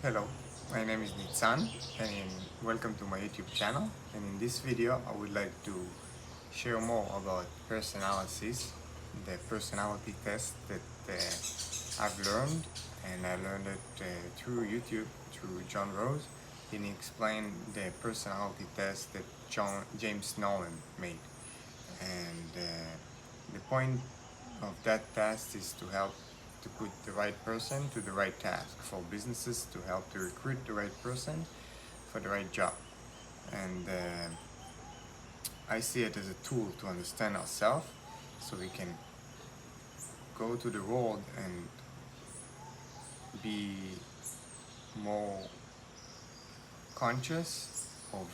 Hello, my name is Nitzan and welcome to my YouTube channel. And in this video I would like to share more about personalities, the personality test that I've learned, and I learned it through YouTube, through John Rose. And he explained the personality test that James Nolan made. And the point of that test is to help to put the right person to the right task, for businesses to help to recruit the right person for the right job. And I see it as a tool to understand ourselves so we can go to the world and be more conscious of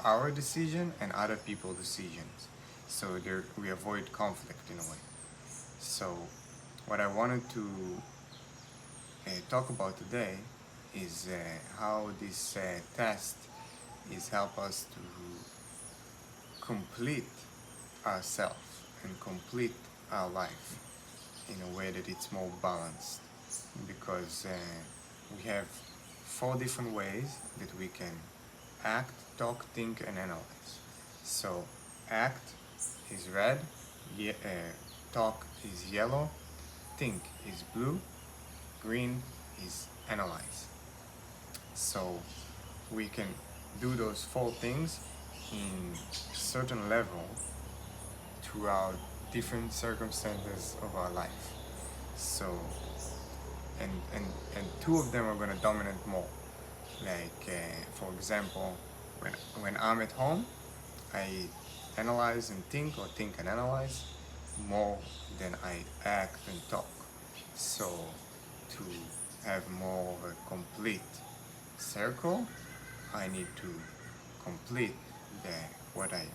our decision and other people's decisions, so there we avoid conflict in a way. So what I wanted to talk about today is how this test is help us to complete ourselves and complete our life in a way that it's more balanced, because we have 4 different ways that we can act, talk, think, and analyze. So act is red, talk is yellow, think is blue, green is analyze. So we can do those 4 things in certain level throughout different circumstances of our life. So and 2 of them are going to dominate more. Like for example, when I'm at home, I analyze and think, or think and analyze more than I act and talk. So to have more of a complete circle, I need to complete what I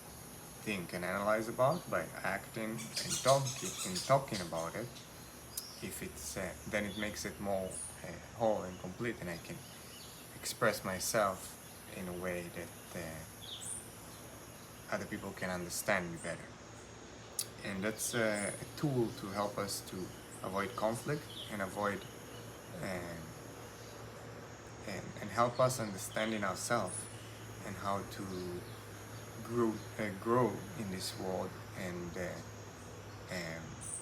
think and analyze about by acting and talking about it. If it's then it makes it more whole and complete, and I can express myself in a way that other people can understand me better. And that's a tool to help us to avoid conflict and avoid and help us understanding ourselves and how to grow in this world. And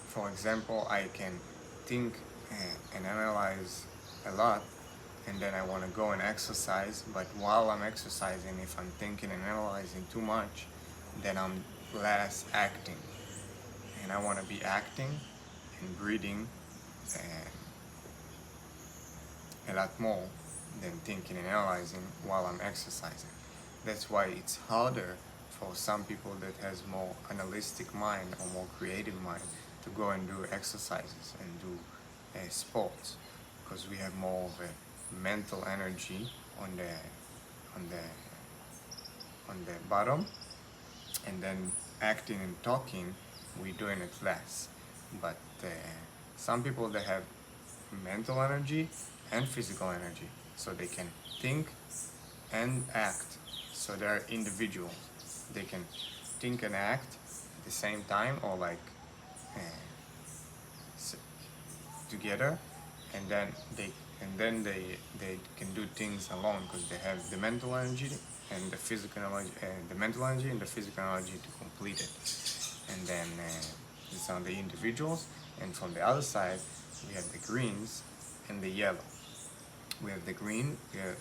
for example, I can think and analyze a lot, and then I want to go and exercise, but while I'm exercising, if I'm thinking and analyzing too much, then I'm less acting, and I want to be acting and breathing a lot more than thinking and analyzing while I'm exercising. That's why it's harder for some people that has more analytic mind or more creative mind to go and do exercises and do sports, because we have more of a mental energy on the bottom, and then acting and talking, we're doing it less. But some people that have mental energy and physical energy, so they can think and act. So they're individuals. They can think and act at the same time, or like together, and then they can do things alone, because they have the mental energy and the physical energy, the mental energy and the physical energy to complete it. And then it's on the individuals. And from the other side, we have the greens and the yellow. We have the green,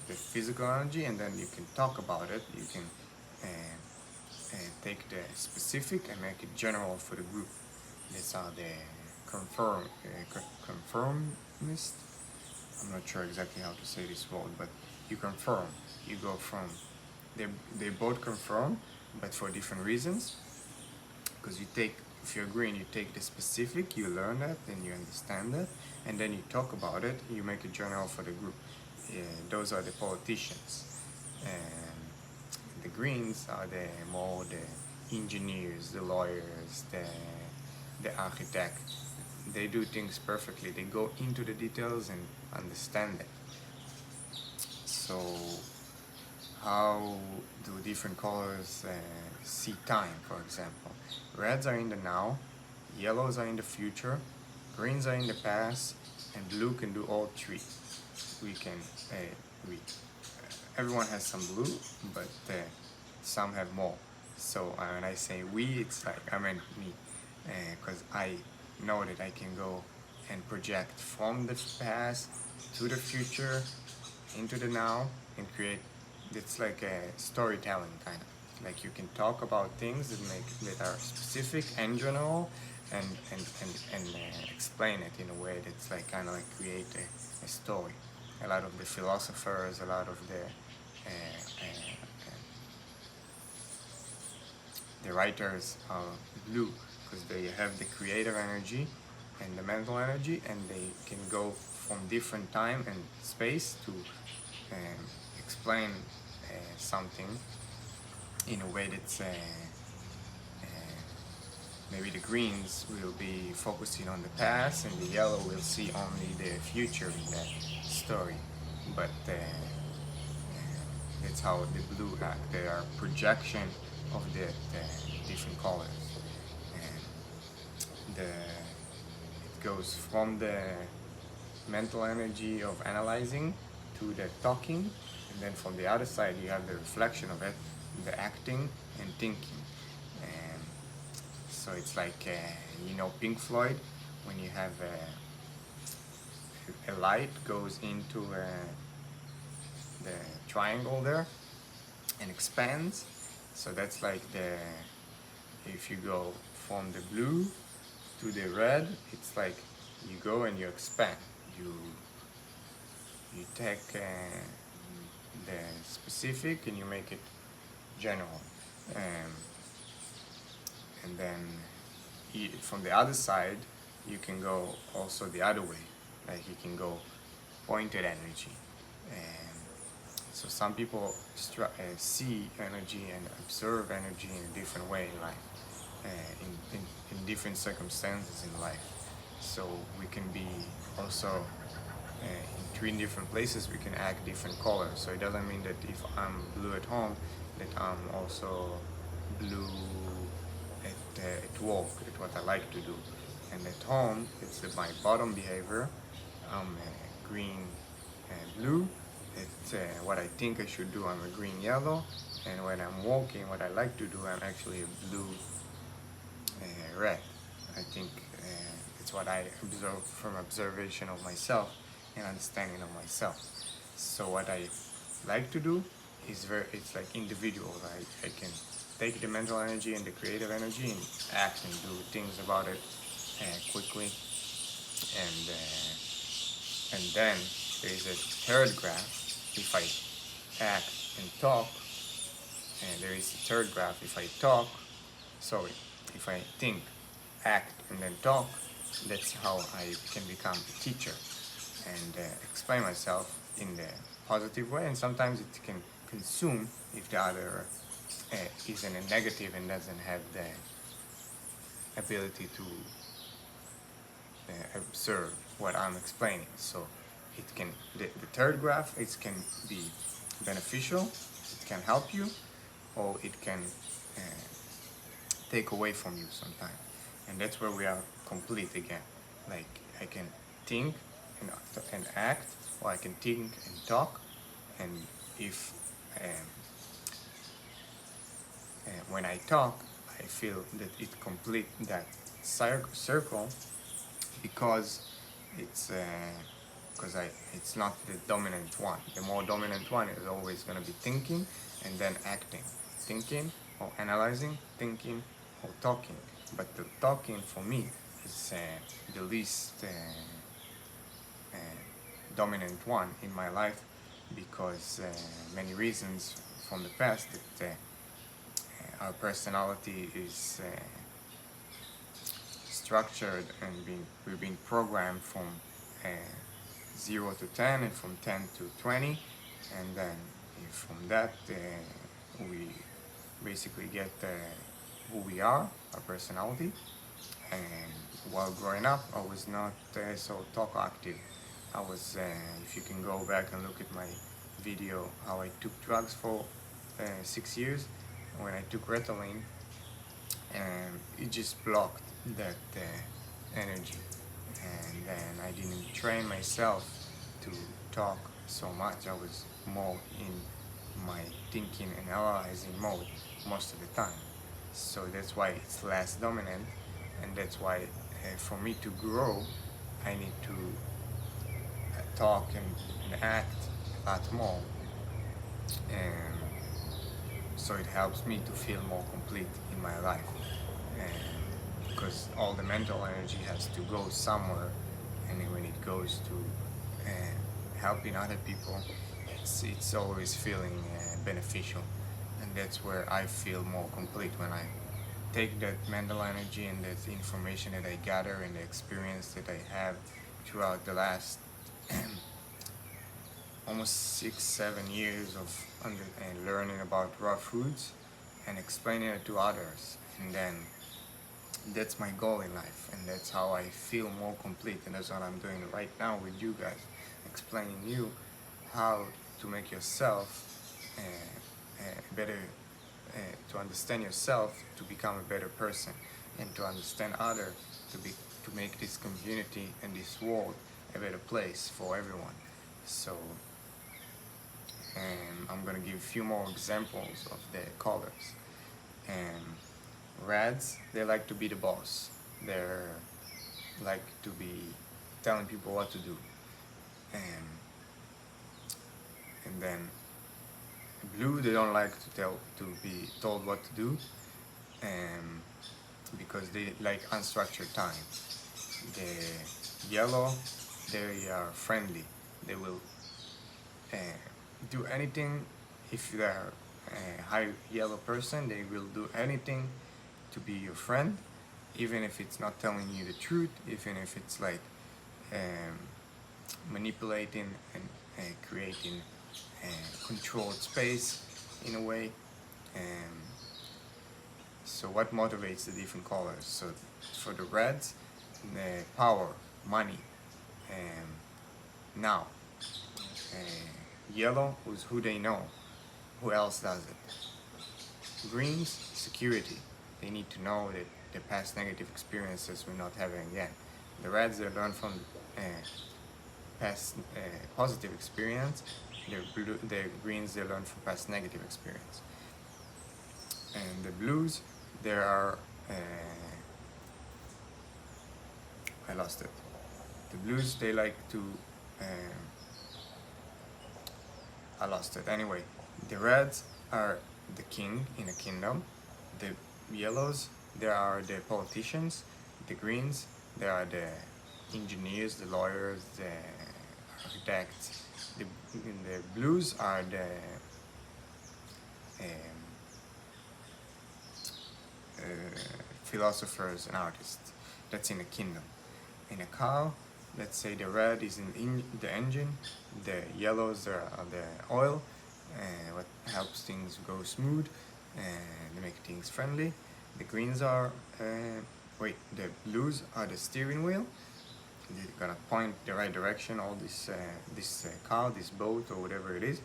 the physical energy, and then you can talk about it. You can take the specific and make it general for the group. These are the conformist. I'm not sure exactly how to say this word, but you confirm. You go from, they both confirm, but for different reasons. Because if you're green, you take the specific, you learn that, and you understand that, and then you talk about it, you make a journal for the group. Those are the politicians. And the greens are the engineers, the lawyers, the architect. They do things perfectly. They go into the details and understand it. So how do different colors see time, for example? Reds are in the now, yellows are in the future, greens are in the past, and blue can do all 3. We can we everyone has some blue, but some have more. So when I say we, it's like I mean me, because I know that I can go and project from the past to the future into the now and create. It's like a storytelling kind of. Like you can talk about things that are specific and general, and explain it in a way that's like kind of like create a story. A lot of the philosophers, a lot of the writers are blue because they have the creative energy and the mental energy, and they can go from different time and space to explain something in a way that's maybe the greens will be focusing on the past and the yellow will see only the future in that story. But that's how the blue act. They are projection of the different colors. And it goes from the mental energy of analyzing to the talking, and then from the other side you have the reflection of it, the acting and thinking. And so it's like Pink Floyd, when you have a light goes into the triangle there and expands. So that's like if you go from the blue to the red, it's like you go and you expand. You take the specific and you make it general. And then from the other side, you can go also the other way. Like you can go pointed energy. And so some people see energy and observe energy in a different way in life, in different circumstances in life. So we can be also in three different places, we can act different colors. So it doesn't mean that if I'm blue at home, that I'm also blue at work, at what I like to do. And at home, it's my bottom behavior. I'm green and blue. It's what I think I should do, I'm a green yellow. And when I'm walking, what I like to do, I'm actually a blue red. I think it's what I observe from observation of myself and understanding of myself. So what I like to do is it's like individual. I can take the mental energy and the creative energy and act and do things about it quickly. And then there is a third graph. If I act and talk, and there is a third graph. If I think, act, and then talk, that's how I can become a teacher and explain myself in the positive way. And sometimes it can consume if the other is in a negative and doesn't have the ability to observe what I'm explaining. So it can the third graph, it can be beneficial, it can help you, or it can take away from you sometimes. And that's where we are complete again. Like I can think and act, or I can think and talk. And if when I talk, I feel that it complete that circle because it's it's not the dominant one. The more dominant one is always going to be thinking and then acting, thinking or analyzing, thinking or talking. But the talking for me is the least dominant one in my life because many reasons from the past that our personality is structured and we've been programmed from 0 to 10 and from 10 to 20, and then from that we basically get who we are, our personality. And while growing up, I was not so talk active. I was, if you can go back and look at my video how I took drugs for 6 years, when I took Ritalin, it just blocked that energy. And then I didn't train myself to talk so much. I was more in my thinking and analyzing mode most of the time. So that's why it's less dominant, and that's why for me to grow, I need to talk and act a lot more, and so it helps me to feel more complete in my life. And because all the mental energy has to go somewhere, and when it goes to helping other people, it's always feeling beneficial, and that's where I feel more complete when I take that mental energy and that information that I gather and the experience that I have throughout the last almost 6-7 years of learning about raw foods and explaining it to others, and then that's my goal in life, and that's how I feel more complete, and that's what I'm doing right now with you guys, explaining you how to make yourself better, to understand yourself, to become a better person, and to understand others, to make this community and this world a better place for everyone. So I'm gonna give a few more examples of the colors. And reds, they like to be the boss. They're like to be telling people what to do. And then blue, they don't like to be told what to do, and because they like unstructured time. The yellow, they are friendly. They will uh, do anything. If they're a high yellow person, they will do anything to be your friend, even if it's not telling you the truth, even if it's like um, manipulating and creating controlled space in a way. Um, so what motivates the different colors? So for the reds, the power, money, now. Yellow is who they know. Who else does it? Greens, security. They need to know that the past negative experiences will not happen again. The reds, they learn from past positive experience. The greens, they learn from past negative experience. And the blues, there are I lost it. The blues, they like to I lost it. Anyway, the reds are the king in a kingdom. The yellows, they are the politicians. The greens, they are the engineers, the lawyers, the architects. The blues are the um, uh, philosophers and artists. That's in a kingdom. In a car, let's say the red is in the engine, the yellows are the oil, what helps things go smooth and make things friendly. The greens are, the blues are the steering wheel. They're gonna point the right direction, all this car, this boat, or whatever it is.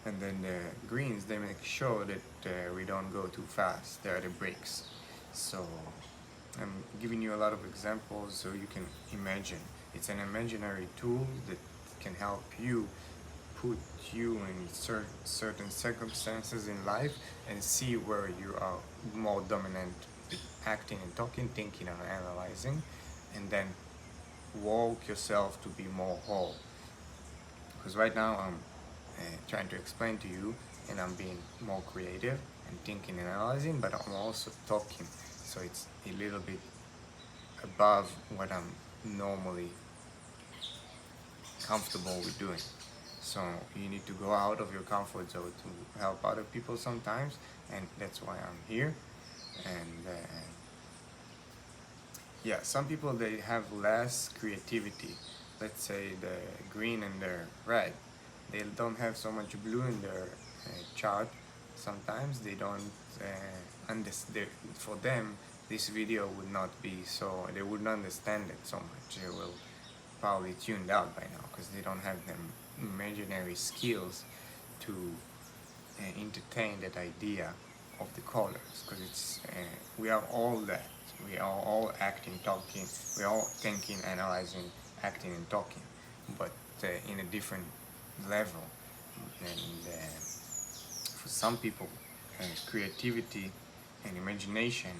And then the greens, they make sure that we don't go too fast. They're the brakes. So I'm giving you a lot of examples so you can imagine. It's an imaginary tool that can help you put you in certain circumstances in life and see where you are more dominant with acting and talking, thinking and analyzing, and then walk yourself to be more whole. Because right now I'm trying to explain to you, and I'm being more creative and thinking and analyzing, but I'm also talking, so it's a little bit above what I'm normally comfortable with doing. So you need to go out of your comfort zone to help other people sometimes, and that's why I'm here. And yeah, some people, they have less creativity. Let's say the green and the red, they don't have so much blue in their chart. Sometimes they don't understand. For them, this video would not be so, they wouldn't understand it so much. They will probably tuned out by now because they don't have them imaginary skills to entertain that idea of the colors, because it's we are all that. We are all acting, talking. We are all thinking, analyzing, acting, and talking, but in a different level. And for some people, creativity and imagination,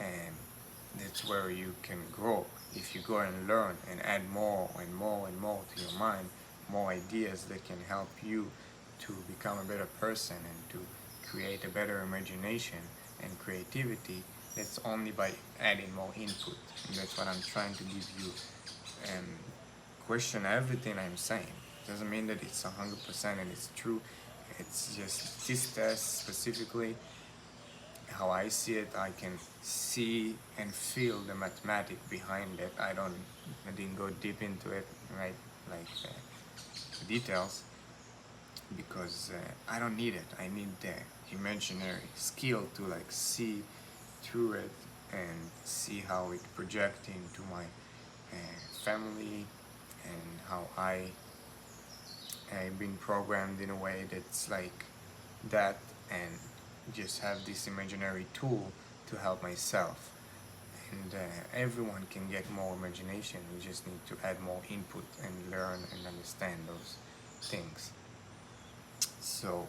and that's where you can grow. If you go and learn and add more and more and more to your mind, more ideas that can help you to become a better person and to create a better imagination and creativity, that's only by adding more input. And that's what I'm trying to give you. And question everything I'm saying. Doesn't mean that it's 100% and it's true. It's just this test specifically, how I see it. I can see and feel the mathematics behind it. I didn't go deep into it, right? Like details, because I don't need it. I need the imaginary skill to like see through it and see how it projects into my family, and how I've been programmed in a way that's like that, and just have this imaginary tool to help myself. And everyone can get more imagination. We just need to add more input and learn and understand those things. So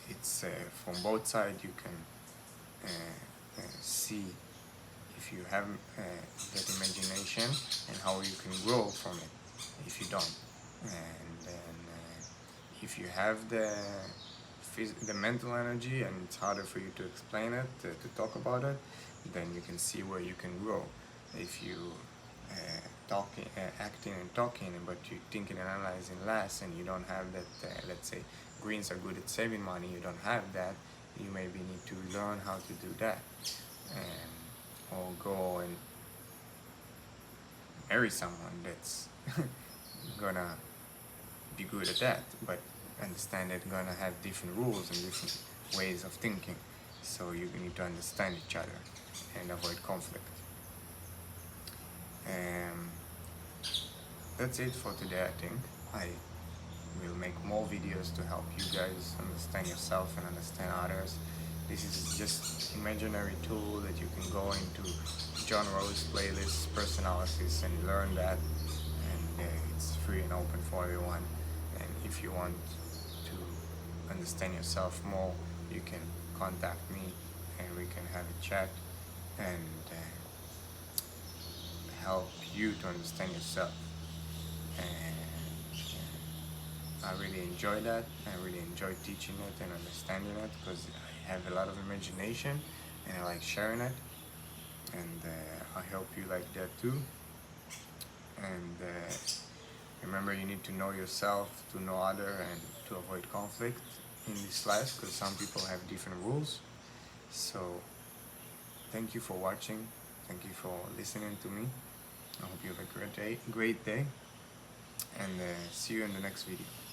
it's from both sides. You can see if you have that imagination and how you can grow from it if you don't. And then if you have the mental energy and it's harder for you to explain it, to talk about it, then you can see where you can grow. If you acting and talking, but you're thinking and analyzing less, and you don't have that, let's say greens are good at saving money, you don't have that, you maybe need to learn how to do that, or go and marry someone that's gonna be good at that, but understand that gonna have different rules and different ways of thinking. So you need to understand each other and avoid conflict. That's it for today. I think I will make more videos to help you guys understand yourself and understand others. This is just imaginary tool that you can go into genres, playlists, personalities, and learn that. And it's free and open for everyone. And if you want to understand yourself more, you can contact me and we can have a chat and help you to understand yourself. And I really enjoy that. I really enjoy teaching it and understanding it, because I have a lot of imagination and I like sharing it. And I hope you like that too. And remember, you need to know yourself to know other and to avoid conflict in this life, because some people have different rules. So thank you for watching. Thank you for listening to me. I hope you have a great day, and see you in the next video.